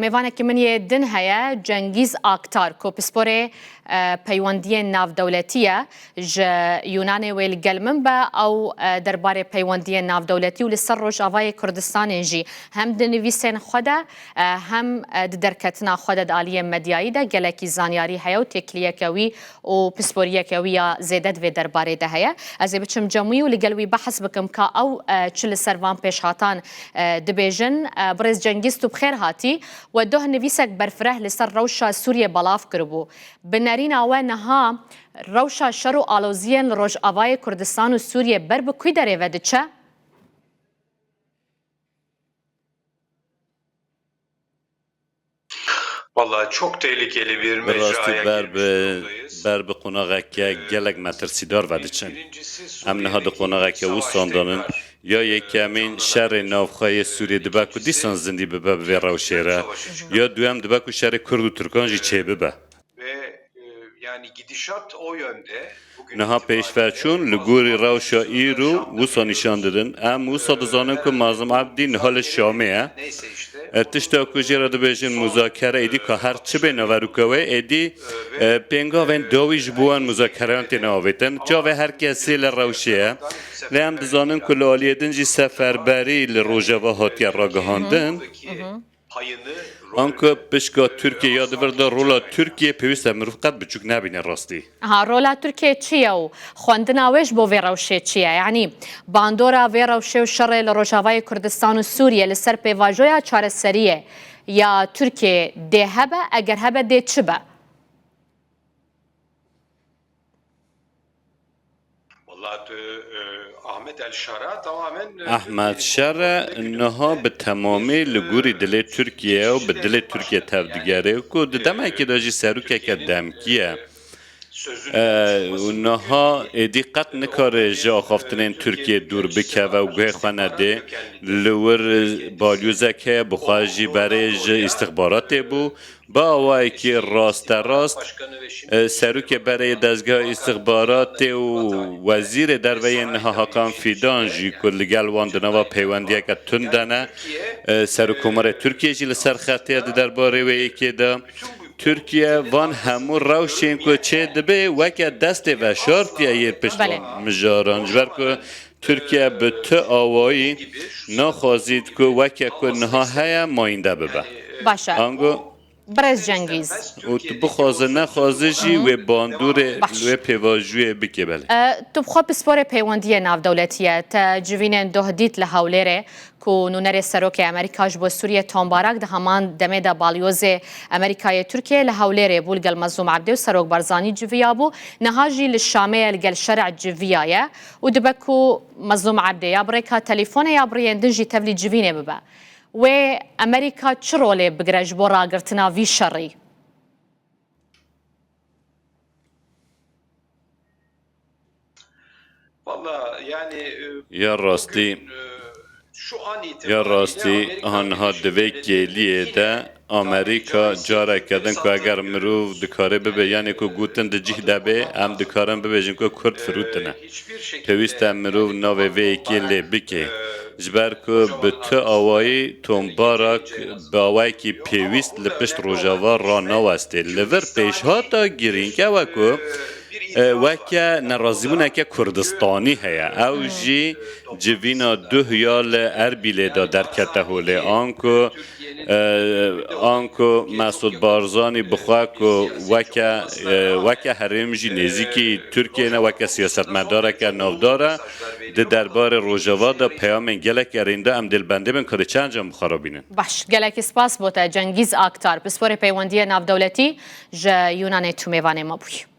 میوانێکی من دن هەیە جەنگیز ئاکتار کۆپسپۆرێ پەیوەندیە ناودەوڵەتیە ژە یونانێ وێ لەگەڵ من بە ئەو دەربارەی پەیوەندیە ناودەوڵەتی و لەسەر ڕۆژئاوای کوردستانê jî hem di nivîsên xwe de hem di derketina xwe de di aliyê medyayî de gelekî zanyarî heye û têkiliyeke wî û pisporiyeke wî ya zêde di vê derbarê de heye. Ez ê biçim cemûyî û li gel wî behs bikim ka ew çi li ser van pêşhatan dibêjin. Birêz Cengiz tu bixêr hatî و دوه نویسک برفره لسر روشا سوریه بلاف کربو. بنرین آوه نها روشا شر و آلوزیان لروش آوای کردستان و سوریه بر بکوی داره وده چه؟ Vallahi çok tehlikeli bir mecraya girmiş بر به قناغک گلک مترسیدار ودچن ام نهاد قناغک و ساندانن یا یکمین شر نافخای سوریه دبک و دیسان زندی ببه به روشیره یا دوام دبک و شر کرد و ترکان جی چه ببه yani gidişat o yönde. نها پیشفرچون لگوری روشا ایرو وسا نشان دادن ام وسا دزانن که مازم عبدی نهال شامه تشتا کجی را دبیجن مذاکره ایدی که هر چه به نوروکوه ایدی پینگا وین داویج بوان مذاکران تناویتن جاوه هر کسی لروشیه لیم دزانن که لالیه دنجی سفربری لروژوا هاتی راگهاندن آنکه پشکا ترکیه یاد ورده رولا ترکیه پیوست مروف قد بچوک نبینه راستی ها رولا ترکیه چیه و خواندنا ویش بو وی روشه چیه یعنی باندورا وی روشه و شر لروژاوای کردستان و سوریه لسر پیواجویا چاره سریه یا ترکیه ده هبه اگر هبه ده چه به احمد شر نها به تمامی لگوری دل ترکیه و به دل ترکیه تبدیگره که دمه که داجی سروکه که دمکیه نها دقت نکاره جا خوافتنین ترکیه دور بکه و گوه خانه ده لور بالیوزه که بخواهی برای استخبارات بو با آوائی که راست سروک برای دستگاه استخبارات و وزیر دروی نها حاکم فیدان جی کلگل واندنوا پیوندیه که تندنه سروک عمر ترکیه جی لسر خطیه درباره و ایکی ده ترکیه وان همون روشین که چه دبه وکه دست و شارتیه یه پشت مجاران جبر که ترکیه به تو آوایی نخوازید که وکه که نها هیا ماینده ببه باشه برز جنگیز و تو بخوازه نخوازه جی و باندور و پیواجوی بکه بله تو بخوا پسپور پیوندی ناو دولتیه تا جوینن دهدیت لحولره که نونر سروک امریکاش با سوریه تانبارک ده همان دمه ده بالیوز امریکای ترکیه لحولره بول گل مظلوم عبده و سروک برزانی جویا بو نهاجی للشامه لگل شرع جویایه و دبکو مظلوم عبده یا بریکا تلیفون یا بریندن جی تبلی جوینه ببه و امریکا چه روله بگرج بو راگرتنا وی شری؟ یا راستی آنها دوی گلیه ده امریکا جاره کردن که اگر مروف دکاره ببه یعنی که گوتن ده جیه دبه هم دکارن ببه که کرد فروتنه پیوست مروف ناوه وی گلی بکه جبر که به تو آوایی تنبارک به آوایی که پیوست لپشت روژاوا را نوسته لور پیش ها تا گیرین که وکو وکه نرازیمونه که کردستانی هیا او جی جوینا دو هیال اربیله دا در کتهوله آنکو مسعود بارزانی بخواه که وکه حرم جی نزیکی ترکیه نه وکه سیاست مداره که نافداره ده دربار روژاوا دا پیام گلک ارینده ام دلبنده من کده چند جا مخاربینن باش گلک سپاس بوده جنگیز آکتار پسپور پیوندی ناو دولتی جا یونان تو میوانه ما بوی